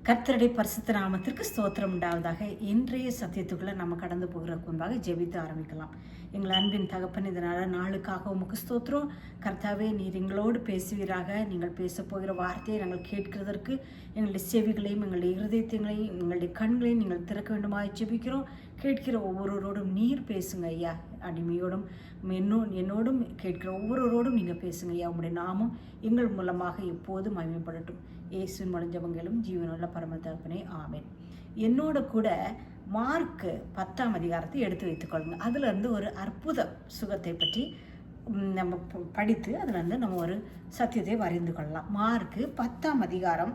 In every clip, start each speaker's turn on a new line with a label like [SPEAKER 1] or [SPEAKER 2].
[SPEAKER 1] கர்த்தருடைய பரிசுத்த நாமத்திற்கு ஸ்தோத்திரம் உண்டாவதாக. இன்றைய சத்தியத்துக்குள்ள நம்ம கடந்து போகிறதுக்கு முன்பாக ஜெபித்து ஆரம்பிக்கலாம். எங்கள் அன்பின் தகப்பன், இதனால நாளுக்காக உமக்கு ஸ்தோத்திரம். கர்த்தாவே, நீர் எங்களோடு பேசுவீராக. நீங்கள் பேச போகிற வார்த்தையை நாங்கள் கேட்கிறதற்கு எங்களுடைய செவிகளையும் எங்களுடைய இருதயத்தையும் எங்களுடைய கண்களையும் நீங்கள் திறக்க வேண்டுமாய் ஜெபிக்கிறோம். கேட்கிற ஒவ்வொருவரோடும் நீர் பேசுங்க ஐயா. அடிமையோடும் என்னோடும் கேட்கிற ஒவ்வொருவரோடும் நீங்கள் பேசுங்க ஐயா. உங்களுடைய நாமம் எங்கள் மூலமாக எப்போதும் மகிமைப்படட்டும். இயேசுவின் மொழிஞ்சவங்களும் ஜீவனுள்ள பரம தகப்பனே, ஆமென். என்னோட கூட மார்க் 10ஆம் அதிகாரத்தை எடுத்து வைத்துக்கொள்ளுங்க. அதுலேருந்து ஒரு அற்புத சுகத்தை பற்றி நம்ம படித்து அதுலேருந்து நம்ம ஒரு சத்தியத்தை வரைந்து கொள்ளலாம். மார்க் 10ஆம் அதிகாரம்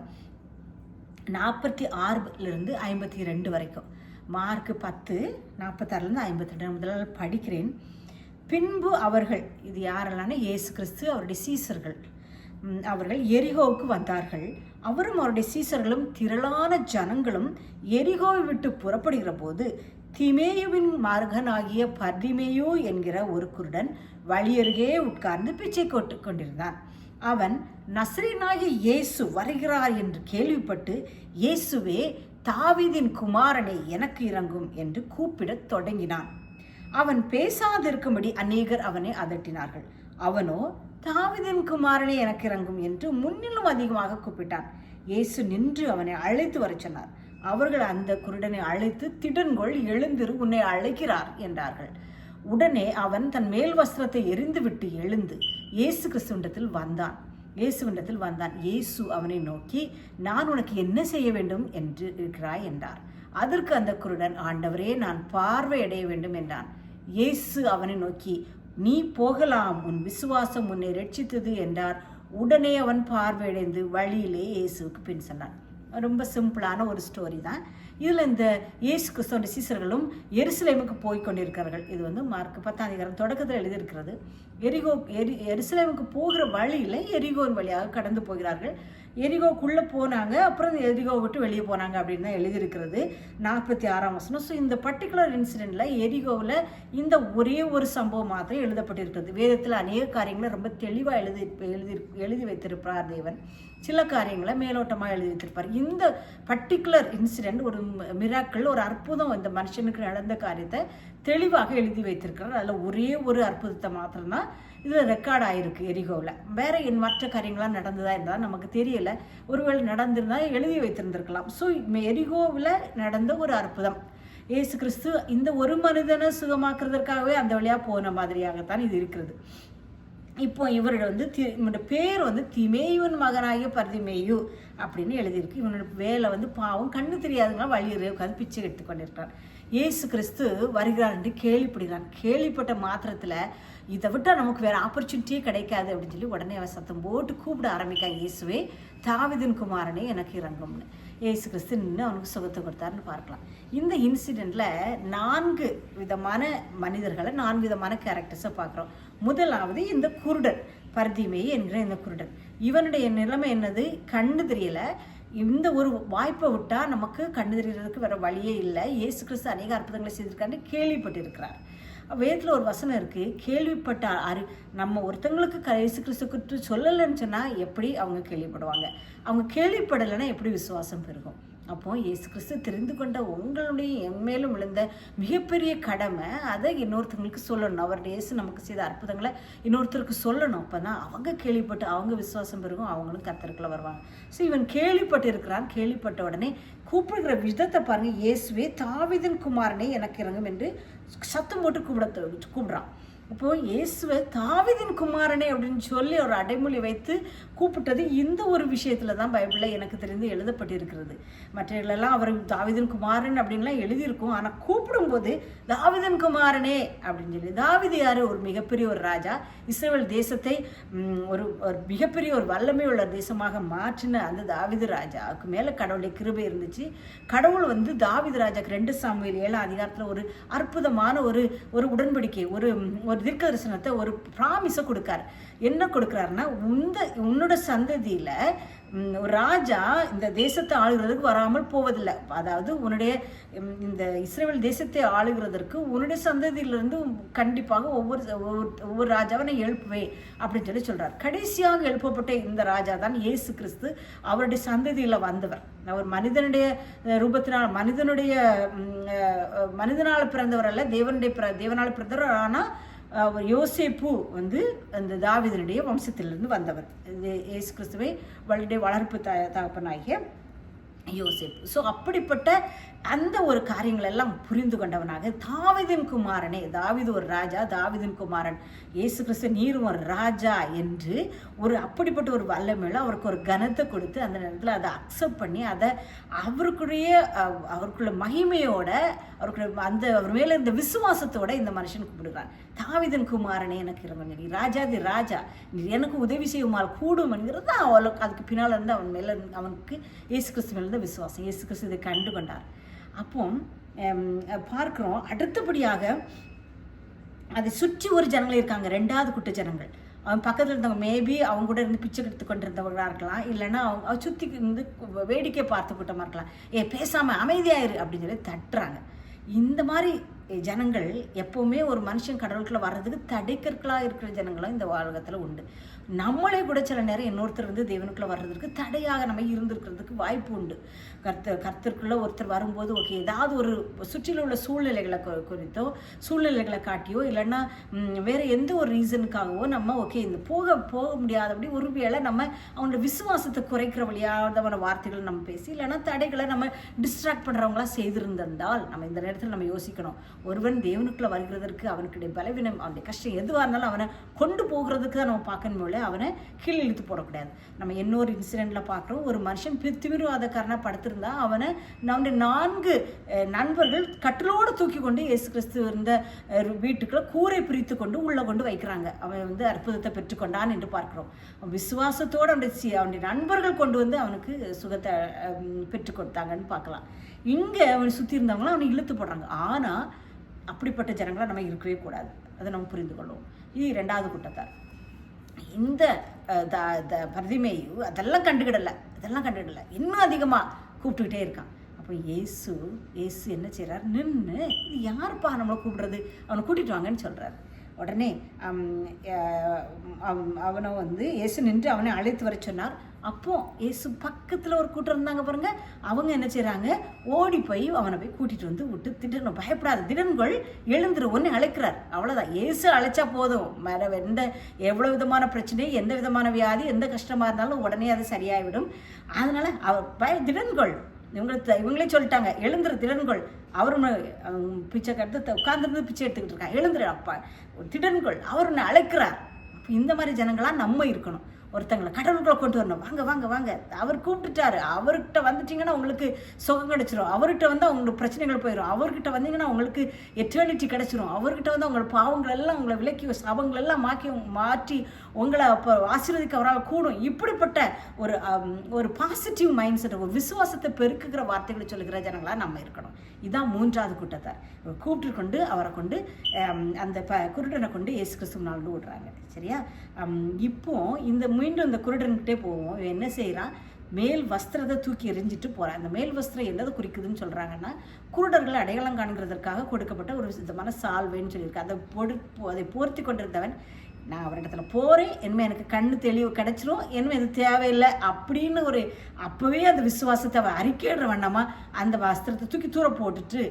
[SPEAKER 1] 46 52 வரைக்கும். மார்க் 10:46 52 முதல்ல படிக்கிறேன். பின்பு அவர்கள், இது யாரெல்லாம்? இயேசு கிறிஸ்து, அவருடைய சீசர்கள், அவர்கள் எரிகோவுக்கு வந்தார்கள். அவரும் அவருடைய சீசர்களும் திரளான ஜனங்களும் எரிகோவை விட்டு புறப்படுகிற போது திமேயுவின் மகனாகிய பர்திமேயு என்கிற ஒரு குருடன் வழியருகே உட்கார்ந்து பிச்சை கொண்டிருந்தான். அவன் நசரேயனாகிய இயேசு வருகிறார் என்று கேள்விப்பட்டு, இயேசுவே, தாவீதின் குமாரனே, எனக்கு இறங்கும் என்று கூப்பிடத் தொடங்கினான். அவன் பேசாதிருக்கும்படி அநேகர் அவனை அதட்டினார்கள். அவனோ, தாவீதின் குமாரனே, எனக்கு இறங்கும் என்று முன்னிலும் அதிகமாக கூப்பிட்டான். இயேசு நின்று அவனை அழைத்து வர சொன்னார். அவர்கள் அந்த குருடனை அழைத்து, திடன்கொள், எழுந்திரு, உன்னை அழைக்கிறார் என்றார்கள். உடனே அவன் தன் மேல் வஸ்திரத்தை எறிந்துவிட்டு எழுந்து இயேசு கிறிஸ்துவிடத்தில் வந்தான். இயேசு அவனை நோக்கி, நான் உனக்கு என்ன செய்ய வேண்டும் என்று இருக்கிறாய் என்றார். அதற்கு அந்த குருடன், ஆண்டவரே, நான் பார்வையடைய வேண்டும் என்றான். இயேசு அவனை நோக்கி, நீ போகலாம், உன் விசுவாசம் உன்னை ரட்சித்தது என்றார். உடனே அவன் பார்வையடைந்து வழியிலே இயேசுவுக்கு பின் சென்றான். ரொம்ப சிம்பிளான ஒரு ஸ்டோரி தான். இதில் இந்த இயேசு கிறிஸ்துவோட சீசர்களும் எருசலேமுக்கு போய் கொண்டிருக்கிறார்கள். இது மார்க் 10ஆம் அதிகாரம் தொடக்கத்தில் எழுதியிருக்கிறது. எருசலேமுக்கு போகிற வழியில் எரிகோன் வழியாக கடந்து போகிறார்கள். எரிகோக்குள்ளே போனாங்க, அப்புறம் எரிகோ விட்டு வெளியே போனாங்க அப்படின்னு தான் எழுதியிருக்கிறது 46ஆம் வசனம். ஸோ இந்த பர்டிகுலர் இன்சிடெண்ட்டில் எரிகோவில் இந்த ஒரே ஒரு சம்பவம் மாத்திரம் எழுதப்பட்டிருக்கிறது. வேதத்தில் அநேக காரியங்களை ரொம்ப தெளிவாக எழுதி வைத்திருப்பார் தேவன். சில காரியங்களை மேலோட்டமாக எழுதி வைத்திருப்பார். இந்த பர்டிகுலர் இன்சிடெண்ட் ஒரு மிராக்கள், ஒரு அற்புதம், இந்த மனுஷனுக்கு நடந்த காரியத்தை தெளிவாக எழுதி வைத்திருக்கிறார். அதில் ஒரே ஒரு அற்புதத்தை மாத்திரம்தான் இதில் ரெக்கார்ட் ஆகிருக்கு எரிகோவில். வேற மற்ற காரியங்களாம் நடந்ததா இருந்தால் நமக்கு தெரியல. ஒருவேளை நடந்திருந்தால் எழுதி வைத்திருந்திருக்கலாம். ஸோ எரிகோவில் நடந்த ஒரு அற்புதம். இயேசு கிறிஸ்து இந்த ஒரு மனிதனை சுகமாக்குறதற்காகவே அந்த வழியாக போன மாதிரியாகத்தான் இது இருக்கிறது. இப்போ இவரோட பேர் திமேயுவின் மகனாகிய பர்திமேயு அப்படின்னு எழுதியிருக்கு. இவனோட வேலை பாவம், கண்ணு தெரியாதுங்க, வழியிலே உட்காந்து பிச்சை எடுத்து கொண்டிருக்கிறான். இயேசு கிறிஸ்து வருகிறார் என்று கேள்விப்படுகிறான். கேள்விப்பட்ட மாத்திரத்தில் இதை விட்டால் நமக்கு வேறு ஆப்பர்ச்சுனிட்டியே கிடைக்காது அப்படின்னு சொல்லி உடனே அவன் சத்தம் போட்டு கூப்பிட ஆரம்பிக்கான். இயேசுவே, தாவீதின் குமாரனே, எனக்கு இறங்கும்னு. இயேசு கிறிஸ்து நின்று அவனுக்கு சுகத்தை கொடுத்தாருன்னு பார்க்கலாம். இந்த இன்சிடெண்ட்டில் 4 விதமான மனிதர்களை, 4 விதமான கேரக்டர்ஸை பார்க்குறோம். முதலாவது இந்த குருடன், பர்திமேயு என்கிற இந்த குருடன். இவனுடைய நிலைமை என்னது? கண்ணு தெரியலை. இந்த ஒரு வாய்ப்பை விட்டால் நமக்கு கண்ணு தெரியறதுக்கு வேறு வழியே இல்லை. இயேசு கிறிஸ்து அநேக அற்புதங்களை செய்திருக்காரு, கேள்விப்பட்டிருக்கிறார். வேதத்தில் ஒரு வசனம் இருக்குது, கேள்விப்பட்ட நம்ம ஒருத்தங்களுக்கு இயேசு கிறிஸ்து குறித்து சொல்லலைன்னு சொன்னால் எப்படி அவங்க கேள்விப்படுவாங்க? அவங்க கேள்விப்படலைன்னா எப்படி விசுவாசம் பெருகும்? அப்போ இயேசு கிறிஸ்து தெரிந்து கொண்ட உங்களுடைய எம்மேலும் விழுந்த மிகப்பெரிய கடமை, அதை இன்னொருத்தங்களுக்கு சொல்லணும். அவருடைய இயேசு நமக்கு செய்த அற்புதங்களை இன்னொருத்தருக்கு சொல்லணும். அப்போ தான் அவங்க கேள்விப்பட்டு அவங்க விசுவாசம் பெருகும், அவங்களும் கர்த்தருக்குள்ள வருவாங்க. ஸோ இவன் கேள்விப்பட்டு இருக்கிறான். கேள்விப்பட்ட உடனே கூப்பிடுகிற விதத்தை பாருங்கள். இயேசுவே, தாவீதின் குமாரனே, எனக்கு இறங்கும் என்று சத்தம் போட்டு கூப்பிடுறான். அப்போது இயேசுவை தாவீதின் குமாரனே அப்படின்னு சொல்லி ஒரு அடைமொழி வைத்து கூப்பிட்டது இந்த ஒரு விஷயத்தில் தான் பைபிளில் எனக்கு தெரிந்து எழுதப்பட்டிருக்கிறது. மற்றவர்களெல்லாம் அவர் தாவீதின் குமாரன் அப்படின்லாம் எழுதியிருக்கும். ஆனால் கூப்பிடும்போது தாவீதின் குமாரனே அப்படின்னு சொல்லி. தாவீது யார்? ஒரு மிகப்பெரிய ஒரு ராஜா. இஸ்ரவேல் தேசத்தை ஒரு மிகப்பெரிய ஒரு வல்லமை உள்ள தேசமாக மாற்றின அந்த தாவீது ராஜாவுக்கு மேலே கடவுளுடைய கிருபை இருந்துச்சு. கடவுள் தாவீது ராஜாக்கு 2 சாமுவேல் 7ஆம் அதிகாரத்தில் ஒரு அற்புதமான ஒரு உடன்படிக்கை, ஒரு தீர்க்க தரிசனத்தை, ஒரு ப்ராமிஸை கொடுக்கார். என்ன கொடுக்குறாருன்னா, உன்னோட சந்ததியில் ஒரு ராஜா இந்த தேசத்தை ஆளுகிறதுக்கு வராமல் போவதில்லை. அதாவது உன்னுடைய இந்த இஸ்ரேல் தேசத்தை ஆளுகிறதற்கு உன்னுடைய சந்ததியிலிருந்து கண்டிப்பாக ஒவ்வொரு ராஜாவை நான் எழுப்புவேன் அப்படின்னு சொல்றார். கடைசியாக எழுப்பப்பட்ட இந்த ராஜா தான் இயேசு கிறிஸ்து. அவருடைய சந்ததியில் வந்தவர். அவர் மனிதனுடைய ரூபத்தினால் மனிதனால் பிறந்தவர் அல்ல, தேவனால் பிறந்தவர். ஆனால் யோசேப்பு அந்த தாவீதினுடைய வம்சத்திலிருந்து வந்தவர். இயேசு கிறிஸ்துவை வளர்ப்பு தகப்பனாகிய யோசேப்பு. ஸோ அப்படிப்பட்ட அந்த ஒரு காரியங்கள் எல்லாம் புரிந்து கொண்டவனாக தாவீதின் குமாரனே, தாவீது ஒரு ராஜா, தாவீதின் குமாரன் இயேசு கிறிஸ்து நீரும் ஒரு ராஜா என்று அப்படிப்பட்ட ஒரு வல்லமையில அவருக்கு ஒரு கனத்தை கொடுத்து அந்த நேரத்தில் அதை அக்செப்ட் பண்ணி அதை அவருக்குள்ள மகிமையோட அவர் மேல இந்த விசுவாசத்தோட இந்த மனுஷன் கூப்பிடுறான். தாவீதின் குமாரனே எனக்கு இறங்க, நீ ராஜாதி ராஜா, நீ எனக்கு உதவி செய்யுமால் கூடும் என்கிறது தான் அதுக்கு பின்னால் இருந்து அவனுக்கு இயேசு கிறிஸ்து மேல இருந்த விசுவாசம். இயேசு கிறிஸ்து இதை கண்டு கொண்டார். அப்போ பார்க்கிறோம், அடுத்தபடியாக அதை சுற்றி ஒரு ஜனங்கள் இருக்காங்க, 2வது கூட்ட ஜனங்கள். அவன் பக்கத்தில் இருந்தவங்க மேபி அவங்க கூட இருந்து பிச்சை எடுத்து கொண்டிருந்தவர்களாக இருக்கலாம், இல்லைன்னா அவங்க சுற்றி இருந்து வேடிக்கை பார்த்த கூட்டமாக இருக்கலாம். பேசாமல் அமைதியாயிரு அப்படின்னு சொல்லி தட்டுறாங்க. இந்த மாதிரி ஜனங்கள் எப்போவுமே ஒரு மனுஷன் கடவுளுக்குள்ள வர்றதுக்கு தடைக்கற்களாக இருக்கிற ஜனங்களும் இந்த உலகத்தில் உண்டு. நம்மளே கூட சில நேரம் இன்னொருத்தர் தேவனுக்குள்ள வர்றதுக்கு தடையாக நம்ம இருந்திருக்கிறதுக்கு வாய்ப்பு உண்டு. கர்த்தருக்குள்ள ஒருத்தர் வரும்போது ஓகே, ஏதாவது ஒரு சுற்றில உள்ள சூழ்நிலைகளை குறித்தோ சூழ்நிலைகளை காட்டியோ இல்லைன்னா வேற எந்த ஒரு ரீசனுக்காகவோ நம்ம ஓகே இந்த போக முடியாதபடி ஒருவேளை நம்ம அவங்களோட விசுவாசத்தை குறைக்கிற வழியாதவன வார்த்தைகளை நம்ம பேசி இல்லைன்னா தடைகளை நம்ம டிஸ்ட்ராக்ட் பண்ணுறவங்களா செய்திருந்தால் நம்ம இந்த நேரத்தில் நம்ம யோசிக்கணும். ஒருவன் தேவனுக்குள்ள வருகிறதற்கு அவனுடைய பலவீனம், அவனுடைய கஷ்டம் எதுவாக இருந்தாலும் அவனை கொண்டு போகிறதுக்கு தான் நம்ம பார்க்கணும், அவனை கீழே இழுத்து போடக்கூடாது. நம்ம இன்னொரு இன்சிடென்ட்ல பார்க்குறோம், ஒரு மனுஷன் திமிர்வாதக்காரனா படுத்திருந்தா அவனுடைய 4 நண்பர்கள் கட்டிலோடு தூக்கி கொண்டு இயேசு கிறிஸ்து இருந்த வீட்டுக்குள்ள கூரை பிரித்து கொண்டு உள்ள கொண்டு வைக்கிறாங்க. அவன் அற்புதத்தை பெற்றுக்கொண்டான் என்று பார்க்கிறோம். விசுவாசத்தோடு அவனுடைய நண்பர்கள் கொண்டு அவனுக்கு சுகத்தை பெற்றுக் கொடுத்தாங்கன்னு பார்க்கலாம். இங்கே அவனை சுற்றி இருந்தவங்களும் அவனை இழுத்து போடுறாங்க. ஆனால் அப்படிப்பட்ட ஜனங்களை நம்ம இருக்கவே கூடாது. அதை நம்ம புரிந்து கொள்வோம். இது 2வது கூட்டத்தார். இந்த பர்திமேயு அதெல்லாம் கண்டுக்கிடலை, இன்னும் அதிகமாக கூப்பிட்டுக்கிட்டே இருக்கான். அப்போ இயேசு என்ன செய்கிறார், நின்று இது யாருப்பா நம்மளை கூப்பிடுறது, அவனை கூட்டிகிட்டு வாங்கன்னு சொல்கிறார். உடனே அவனை இயேசு நின்று அவனை அழைத்து வர சொன்னார். அப்போ இயேசு பக்கத்தில் ஒரு கூட்டம் இருந்தாங்க பாருங்க, அவங்க என்ன செய்கிறாங்க, ஓடி போய் அவனை போய் கூட்டிகிட்டு விட்டு திடீர்னு பயப்படாத, திடன்கள் எழுந்துரு ஒன்று அழைக்கிறார். அவ்வளோதான். இயேசு அழைச்சா போதும், எவ்வளோ விதமான பிரச்சனை, எந்த விதமான வியாதி, எந்த கஷ்டமாக இருந்தாலும் உடனே அது சரியாகிவிடும். அதனால அவர் திடன்கள் இவங்களே சொல்லிட்டாங்க, எழுந்துரு திடன்கள். அவரும் பிச்சை கட்டு உட்கார்ந்துருந்து பிச்சை எடுத்துக்கிட்டு இருக்கான். எழுந்துரு அப்பா திடன்கள், அவர் ஒன்று அழைக்கிறார். அப்போ இந்த மாதிரி ஜனங்களாக நம்ம இருக்கணும். ஒருத்தங்களை கடவுளுக்குள்ள கொண்டு வரணும். வாங்க வாங்க வாங்க, அவர் கூப்பிட்டுட்டாரு, அவர்கிட்ட வந்துட்டீங்கன்னா உங்களுக்கு சுகம் கிடைச்சிரும், அவர்கிட்ட அவங்களுக்கு பிரச்சனைகள் போயிடும், அவர்கிட்ட வந்தீங்கன்னா உங்களுக்கு எட்டர்னிட்டி கிடைச்சிரும், அவர்கிட்ட உங்களோட பாவங்கள் எல்லாம் உங்களை விலக்கி சாபங்கள் எல்லாம் மாற்றி உங்களை அப்போ ஆசீர்வதிக்க அவரால் கூடும். இப்படிப்பட்ட ஒரு பாசிட்டிவ் மைண்ட் செட், ஒரு விசுவாசத்தை பெருக்குகிற வார்த்தைகளை சொல்லுகிற ஜனங்களாக நம்ம இருக்கணும். இதுதான் 3வது கூட்டத்தார். கூப்பிட்டு கொண்டு அவரை கொண்டு அந்த குருடனை கொண்டு இயேசு கிறிஸ்து நாள் விடுறாங்க. சரியா? இப்போ மீண்டும் இந்த குருடன்கிட்டே போவோம். என்ன செய்யறான், மேல் வஸ்திரத்தை தூக்கி எரிஞ்சிட்டு போறான். அந்த மேல் வஸ்திரம் என்னது குறிக்குதுன்னு சொல்றாங்கன்னா, குருடர்கள் அடையாளம் காண்கிறதற்காக கொடுக்கப்பட்ட ஒரு விதமான சால்வைன்னு சொல்லியிருக்கு. அதை போர்த்தி கொண்டிருந்தவன், நான் அவரிடத்துல போறேன், இனிமே எனக்கு கண்ணு தெளிவு கிடைச்சிரும், இனிமே இது தேவையில்லை அப்படின்னு அப்பவே அந்த விசுவாசத்தை அவன் அறிக்கையிடுற வண்ணமா அந்த வஸ்திரத்தை தூக்கி தூர போட்டுட்டு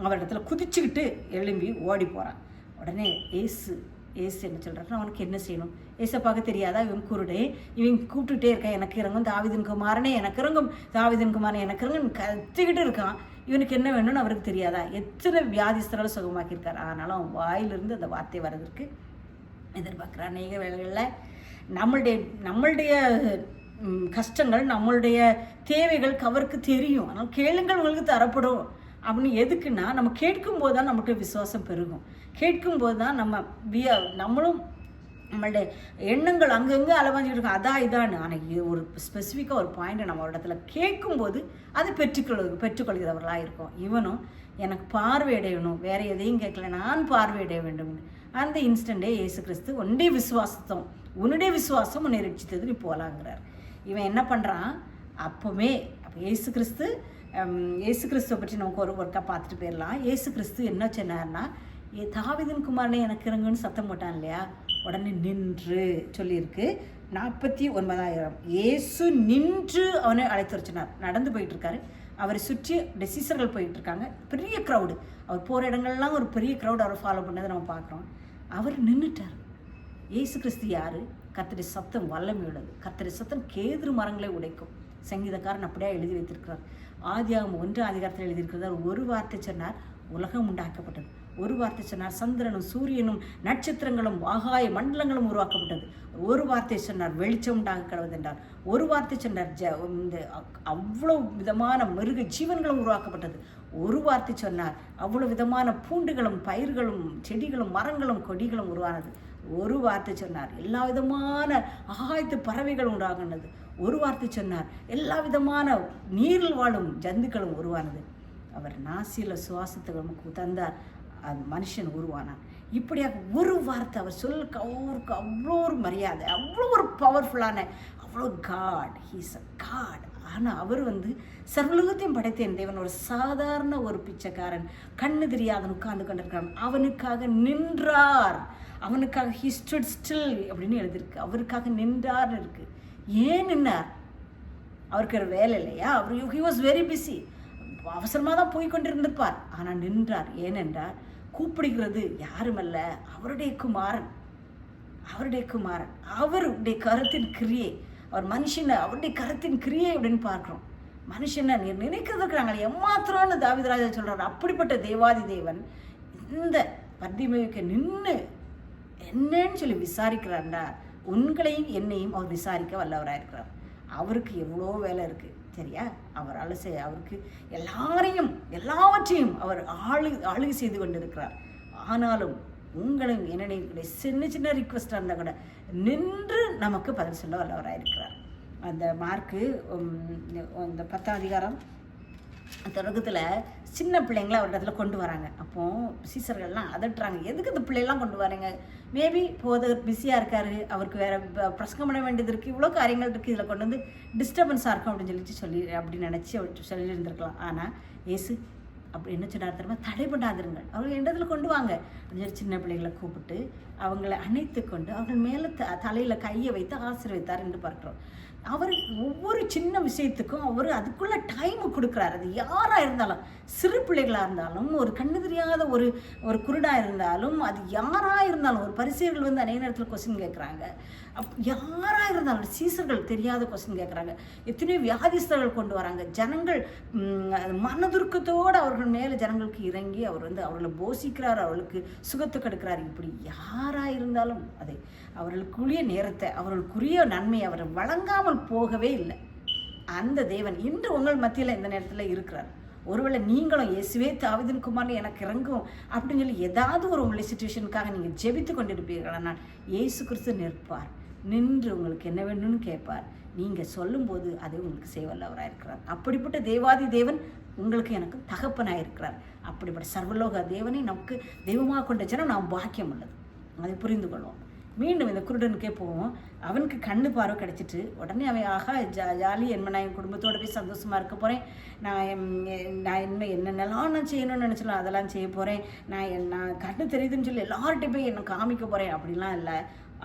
[SPEAKER 1] அவரிடத்துல குதிச்சுக்கிட்டு எழும்பி ஓடி போறான். உடனே ஏசு என்ன சொல்கிறாருன்னா, அவனுக்கு என்ன செய்யணும், ஏசப்பாக்க தெரியாதா, இவன் குருடே, இவன் கூப்பிட்டுட்டே இருக்கான், எனக்கு இறங்கும் தாவீதின் குமாரனே, எனக்கு இறங்கும் தாவீதின் குமாரனே, எனக்கு இறங்கும் கத்திக்கிட்டு இருக்கான். இவனுக்கு என்ன வேணும்னு அவருக்கு தெரியாதா? எத்தனை வியாதிஸ்தரால் சுகமாக்கியிருக்காரு. ஆனாலும் அவன் வாயிலிருந்து அந்த வார்த்தை வர்றதுக்கு எதிர்பார்க்குறான். அநேக வேளைகளில் நம்மளுடைய கஷ்டங்கள், நம்மளுடைய தேவைகள் அவருக்கு தெரியும். ஆனால் கேளுங்கள் உங்களுக்கு தரப்படும் அப்படின்னு. எதுக்குன்னா, நம்ம கேட்கும்போது தான் நமக்கு விசுவாசம் பெருகும். கேட்கும்போது தான் நம்மளும் நம்மளுடைய எண்ணங்கள் அங்கங்கே அலவாஞ்சிக்கிட்டு இருக்கும், அதான் இதான்னு. ஆனால் ஒரு ஸ்பெசிஃபிக்காக ஒரு பாயிண்ட்டை நம்ம ஒரு இடத்துல கேட்கும்போது அதை பெற்றுக்கொள்கிறவர்களாக இருக்கும். இவனும் எனக்கு பார்வையடையணும், வேற எதையும் கேட்கல, நான் பார்வையடைய வேண்டும். அந்த இன்ஸ்டன்டே இயேசு கிறிஸ்து உன்னுடைய விசுவாசம் உன்னை ரட்சித்தது, நீ போகலாங்கிறார். இவன் என்ன பண்ணுறான் அப்போவே. அப்போ இயேசு கிறிஸ்துவை பற்றி நமக்கு ஒரு ஒர்க்காக பார்த்துட்டு போயிடலாம். இயேசு கிறிஸ்து என்ன சொன்னார்னா, தாவீதின் குமாரனே எனக்கு இறங்குன்னு சத்தம் போட்டான் இல்லையா, உடனே நின்று சொல்லியிருக்கு 49,000. இயேசு நின்று அவனை அழைத்து வச்சினார். நடந்து போயிட்டுருக்காரு, அவரை சுற்றி சீசர்கள் போயிட்டுருக்காங்க, பெரிய க்ரௌடு. அவர் போகிற இடங்கள்லாம் ஒரு பெரிய க்ரௌடு அவரை ஃபாலோ பண்ணதை நம்ம பார்க்குறோம். அவர் நின்றுட்டார். இயேசு கிறிஸ்து யார்? கர்த்தருடைய சத்தம் வல்லமையுள்ளது. கர்த்தருடைய சத்தம் கேதுரு மரங்களை உடைக்கும். சங்கீதக்காரன் அப்படியே எழுதி வைத்திருக்கிறார். ஆதியாகமம் 1 அதிகாரத்தில் எழுதியிருக்கிறார். ஒரு வார்த்தை சொன்னார், உலகம் உண்டாக்கப்பட்டது. ஒரு வார்த்தை சொன்னார், சந்திரனும் சூரியனும் நட்சத்திரங்களும் ஆகாய மண்டலங்களும் உருவாக்கப்பட்டது. ஒரு வார்த்தை சொன்னார், வெளிச்சம் உண்டாக கடவுது என்றார். ஒரு வார்த்தை சொன்னார், அவ்வளோ விதமான மிருக ஜீவன்களும் உருவாக்கப்பட்டது. ஒரு வார்த்தை சொன்னார், அவ்வளோ விதமான பூண்டுகளும் பயிர்களும் செடிகளும் மரங்களும் கொடிகளும் உருவானது. ஒரு வார்த்தை சொன்னார், எல்லா விதமான ஆகாயத்து பறவைகள் உண்டாகினது. ஒரு வார்த்தை சொன்னார், எல்லா விதமான நீரில் வாழும் ஜந்துக்களும் உருவானது. அவர் நாசியில் சுவாசத்தை நமக்கு தந்தார், அது மனுஷன் உருவானான். இப்படியாக ஒரு வார்த்தை அவர் சொல்லுக்கு அவருக்கு அவ்வளோ ஒரு மரியாதை, அவ்வளோ ஒரு பவர்ஃபுல்லான, அவ்வளோ காட், ஹீஸ் அ காட். ஆனால் அவர் சர்வலோகத்தையும் படைத்தேன் தேவன் ஒரு சாதாரண ஒரு பிச்சைக்காரன், கண்ணு தெரியாதவன் உட்கார்ந்து கொண்டிருக்கான், அவனுக்காக நின்றார். அவனுக்காக ஹி ஸ்டுட் ஸ்டில் அப்படின்னு எழுதியிருக்கு. அவருக்காக நின்றார்னு இருக்கு. ஏன் நின்றார்? அவருக்கு ஒரு வேலை இல்லையா? அவர் ஹி வாஸ் வெரி பிஸி, அவசரமாக தான் போய் கொண்டிருந்திருப்பார். ஆனால் நின்றார். ஏனென்றார், கூப்பிடுகிறது யாருமல்ல, அவருடைய குமாரன். அவருடைய கருத்தின் கிரியை, அவர் மனுஷனை அவருடைய கருத்தின் கிரியை அப்படின்னு பார்க்குறோம். மனுஷனை நினைக்கிறதுக்கு நாங்கள் ஏமாத்திரம்னு தாவீதுராஜா சொல்கிறார். அப்படிப்பட்ட தேவாதி தேவன் இந்த பர்திமேயுக்கு நின்று என்னன்னு சொல்லி விசாரிக்கிறார்டா. உங்களையும் என்னையும் அவர் விசாரிக்க வல்லவராக இருக்கிறார். அவருக்கு எவ்வளோ வேலை இருக்குது சரியா? அவரால் அவருக்கு எல்லாவற்றையும் அவர் ஆளுகை செய்து கொண்டிருக்கிறார். ஆனாலும் உங்களையும் என்னையும் சின்ன சின்ன ரிக்வெஸ்டாக இருந்தால் கூட நின்று நமக்கு பதில் சொல்ல வல்லவராக இருக்கிறார். அந்த மார்க்கு இந்த 10ஆம் அதிகாரம் தொடக்கத்தில் சின்ன பிள்ளைங்கள ஒரு இடத்துல கொண்டு வராங்க. அப்போது சீசர்கள்லாம் அதட்டுறாங்க, எதுக்கு இந்த பிள்ளைலாம் கொண்டு வரீங்க? மேபி போதகர் பிஸியாக இருக்காரு, அவருக்கு வேறு பிரசங்கம் பண்ண வேண்டியது இருக்குது, இவ்வளோ காரியங்கள் இருக்குது, இதில் கொண்டு வந்து டிஸ்டர்பன்ஸாக இருக்கும் அப்படின்னு அப்படின்னு நினச்சி சொல்லியிருந்திருக்கலாம். ஆனால் இயேசு அப்படி என்ன சொன்னார் தெரியுமா? தடை பண்ணாதிருங்கள், அவங்க இடத்துல கொண்டு வாங்க அப்படின்னு சின்ன பிள்ளைகளை கூப்பிட்டு அவங்களை அணைத்து கொண்டு அவர்கள் மேலே தலையில் கையை வைத்து ஆசீர்வதித்தார் என்று பார்க்குறோம். அவர் ஒவ்வொரு சின்ன விஷயத்துக்கும் அவர் அதுக்குள்ளே டைம் கொடுக்குறாரு. அது யாராக இருந்தாலும், சிறு பிள்ளைகளாக இருந்தாலும், ஒரு கண்ணு தெரியாத ஒரு குருடாக இருந்தாலும், அது யாராக இருந்தாலும், ஒரு பரிசேயர்கள் அநேக நேரத்தில் கொஸ்டின் கேட்குறாங்க. யாராக இருந்தாலும் சீசர்கள் தெரியாத கொஸ்டின் கேட்குறாங்க. எத்தனையோ வியாதிஸ்தர்கள் கொண்டு வராங்க. ஜனங்கள் மனதுருக்கத்தோடு அவர்கள் மேலே ஜனங்களுக்கு இறங்கி அவர் அவர்களை போஷிக்கிறார், அவர்களுக்கு சுகத்தை கெடுக்கிறார். இப்படி யாராக இருந்தாலும் அதை அவர்களுக்குரிய நேரத்தை, அவர்களுக்குரிய நன்மை அவர் வழங்காமல் போகவே இல்லை. அந்த தேவன் இன்று உங்கள் மத்தியில் இந்த நேரத்தில் இருக்கிறார். ஒருவேளை நீங்களும் இயேசுவே தாவீதின் குமாரன் எனக்கு இறங்கும் அப்படின்னு சொல்லி ஏதாவது ஒரு உங்களுடைய சிச்சுவேஷனுக்காக நீங்கள் ஜெபித்து கொண்டிருப்பீர்களானால் இயேசு கிறிஸ்து நிற்பார், நின்று உங்களுக்கு என்ன வேணும்னு கேட்பார். நீங்கள் சொல்லும்போது அதை உங்களுக்கு செய்வல்லவராக இருக்கிறார். அப்படிப்பட்ட தேவாதி தேவன் உங்களுக்கு எனக்கு தகப்பனாக இருக்கிறார். அப்படிப்பட்ட சர்வலோக தேவனை நமக்கு தெய்வமாக கொண்ட ஜனம் நாம் பாக்கியம் உள்ளது. அதை புரிந்து கொள்வோம். மீண்டும் இந்த குருடனுக்கே போவோம். அவனுக்கு கண்ணு பார்வை கிடச்சிட்டு உடனே அவன் ஆகா ஜாலி நான் என் குடும்பத்தோடு போய் சந்தோஷமாக இருக்க போகிறேன், நான் என்னென்னலாம் நான் செய்யணும்னு நினச்சலாம் அதெல்லாம் செய்ய போகிறேன், நான் கண்ணு தெரியுதுன்னு சொல்லி எல்லார்கிட்டையும் போய் என்னை காமிக்க போகிறேன் அப்படிலாம் இல்லை.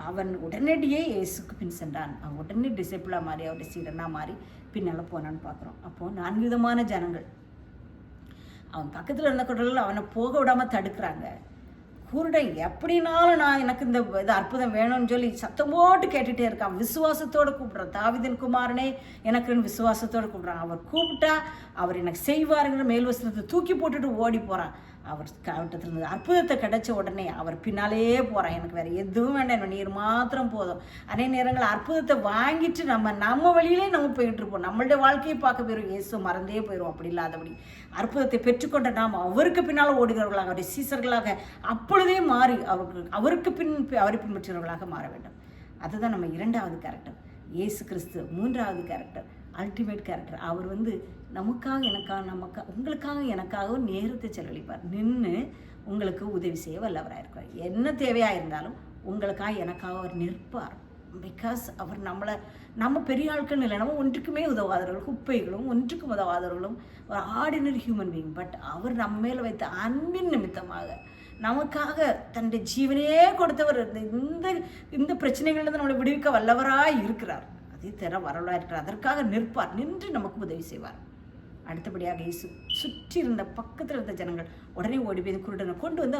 [SPEAKER 1] அவன் உடனடியே இயேசுக்கு பின் சென்றான். அவன் உடனே டிசைப்பிளாக மாறி அவருடைய சீடனாக மாறி பின்னால் போனான்னு பார்க்குறோம். அப்போது 4 விதமான ஜனங்கள் அவன் பக்கத்தில் இருந்த குரல்கள் அவனை போக விடாமல் தடுக்கிறாங்க. குருடன் எப்படினாலும் எனக்கு இந்த இது அற்புதம் வேணும்னு சொல்லி சத்தம் போட்டு கேட்டுகிட்டே இருக்கான். விசுவாசத்தோடு கூப்பிட்றான். தாவீதின் குமாரனே எனக்குன்னு விசுவாசத்தோடு கூப்பிட்றான். அவர் கூப்பிட்டா அவர் எனக்கு செய்வாருங்கிற மேல் வஸ்திரத்தை தூக்கி போட்டுட்டு ஓடி போகிறான். அவர் காவட்டத்திலிருந்து அற்புதத்தை கிடைச்ச உடனே அவர் பின்னாலேயே போகிறான். எனக்கு வேறு எதுவும் வேண்டாம், நீர் மாத்திரம் போதும். அதே நேரங்கள் அற்புதத்தை வாங்கிட்டு நம்ம வழியிலே நம்ம போயிட்டு இருப்போம். நம்மளுடைய வாழ்க்கையை பார்க்க போயிடும், இயேசு மறந்தே போயிடும். அப்படி இல்லாதபடி அற்புதத்தை பெற்றுக்கொண்ட நாம் அவருக்கு பின்னால் ஓடுகிறவர்களாக, அவருடைய சீசர்களாக அப்பொழுதே மாறி அவரை பின்பற்றுகிறவர்களாக மாற வேண்டும். அதுதான் நம்ம 2வது கேரக்டர். இயேசு கிறிஸ்து 3வது கேரக்டர், அல்டிமேட் கேரக்டர். அவர் நமக்காக உங்களுக்காக எனக்காக நேரத்தை செலவழிப்பார். நின்று உங்களுக்கு உதவி செய்ய வல்லவராக இருக்கிறார். என்ன தேவையாக இருந்தாலும் உங்களுக்காக எனக்காக அவர் நிற்பார். பிகாஸ் அவர் நம்ம பெரிய ஆட்கள் இல்லை, நம்ம ஒன்றுக்குமே உதவாதவர்கள், குப்பைகளும் ஒன்றுக்கும் உதவாதவர்களும், ஒரு ஆர்டினரி ஹியூமன் பீயிங். பட் அவர் நம்ம மேலே வைத்த அன்பின் நிமித்தமாக நமக்காக தன்னுடைய ஜீவனையே கொடுத்தவர். இந்த பிரச்சனைகளிலிருந்து நம்மளை விடுவிக்க வல்லவராய் இருக்கிறார். அதே தர வரலாறு இருக்கிறார். அதற்காக நிற்பார், நின்று நமக்கு உதவி செய்வார். அடுத்தபடியாக இயேசு சுற்றி இருந்த பக்கத்தில் இருந்த ஜனங்கள் உடனே ஓடி போய் குருடனை கொண்டு வந்து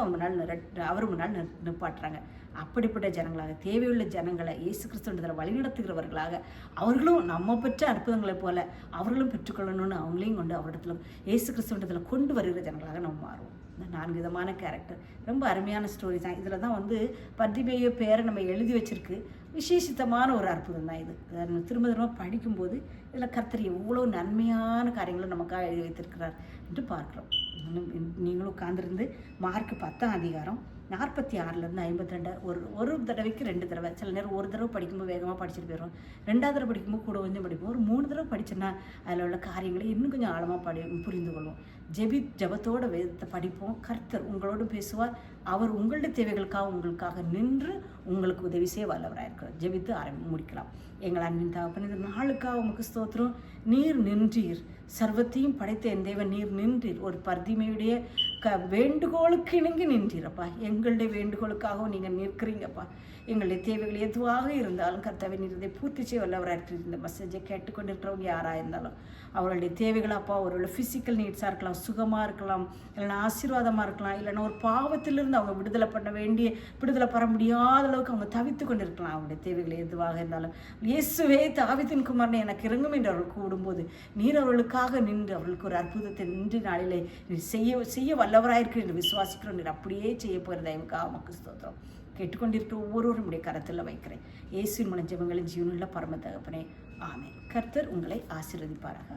[SPEAKER 1] அவர் முன்னால் நிற்பாட்டுறாங்க. அப்படிப்பட்ட ஜனங்களாக, தேவையுள்ள ஜனங்களை இயேசு கிறிஸ்துவ வழிநடத்துகிறவர்களாக, அவர்களும் நம்ம பெற்ற அற்புதங்களைப் போல அவர்களும் பெற்றுக்கொள்ளணும்னு அவங்களையும் கொண்டு அவரிடத்துல இயேசு கிறிஸ்துவ கொண்டு வருகிற ஜனங்களாக நம்ம மாறுவோம். இந்த 4 விதமான கேரக்டர் ரொம்ப அருமையான ஸ்டோரி தான். இதில் தான் பர்திமேயு பேரை நம்ம எழுதி வச்சிருக்கு. விசேஷித்தமான ஒரு அற்புதம் தான் இது. திரும்ப திரும்ப படிக்கும்போது இதில் கர்த்தர் எவ்வளோ நன்மையான காரியங்களும் நமக்காக எழுதி வைத்திருக்கிறார் என்று பார்க்குறோம். நீங்களும் உட்கார்ந்துருந்து மார்க் 10ஆம் அதிகாரம் 46லேருந்து 52 ஒரு தடவைக்கு 2 தடவை, சில நேரம் ஒரு தடவை படிக்கும்போது வேகமாக படிச்சுட்டு போயிடுவோம், 2ஆவது தடவை படிக்கும்போது கூட கொஞ்சம் படிப்போம், ஒரு 3 தடவை படிச்சோன்னா அதில் உள்ள காரியங்களை இன்னும் கொஞ்சம் ஆழமாக புரிந்து கொள்வோம். ஜெபத்தோட வேதத்தை படிப்போம். கர்த்தர் உங்களோடு பேசுவார். அவர் உங்களுடைய தேவைகளுக்காக உங்களுக்காக நின்று உங்களுக்கு உதவி செய்ய வல்லவராக இருக்கிறார். ஜெபித்து முடிக்கலாம். எங்கள் அன்பின் தகப்பனே, இந்த நாளுக்காக உமக்கு ஸ்தோத்திரம். நீர் நின்றீர், சர்வத்தையும் படைத்த என் தேவன் நீர் நின்றீர். ஒரு பர்திமேயுடைய வேண்டுகோளுக்கு இணங்கி நின்றீரப்பா. எங்களுடைய வேண்டுகோளுக்காகவும் நீங்கள் நிற்கிறீங்கப்பா. எங்களுடைய தேவைகள் எதுவாக இருந்தாலும் கர்த்தாவே நீர் இதை பூர்த்தி செய்ய வல்லவராக இருக்கிறது. இந்த மெசேஜை கேட்டுக்கொண்டிருக்கிறவங்க யாராக இருந்தாலும் அவர்களுடைய தேவைகள் அப்பா, அவரோட ஃபிசிக்கல் நீட்ஸாக இருக்கலாம், சுகமாக இருக்கலாம், இல்லைன்னா ஆசீர்வாதமாக இருக்கலாம், இல்லைன்னா ஒரு பாவத்திலிருந்து அவங்க விடுதலை பெற முடியாத அளவுக்கு அவங்க தவித்து கொண்டு இருக்கலாம். அவருடைய தேவைகள் எதுவாக இருந்தாலும் இயேசுவே தாவீதின் குமாரனை எனக்கு இறங்கும் என்று அவர்கள் கூடும்போது நீர் அவர்களுக்காக நின்று அவர்களுக்கு ஒரு அற்புதத்தை நின்று நாளிலே நீர் செய்ய வல்லவராயிருக்கிறேன் என்று விசுவாசிக்கிறோம். நீர் அப்படியே செய்ய போகிற தயவுக்காக உமக்கு ஸ்தோத்திரம். கேட்டுக்கொண்டிருக்கிற ஒவ்வொருவரும் உடைய கரத்தில் வைக்கிறேன். இயேசுவின் மூலம் ஜெபங்களின் ஜீவனுள்ள பரம தகப்பனே, ஆமென். கர்த்தர் உங்களை ஆசீர்வதிப்பாராக.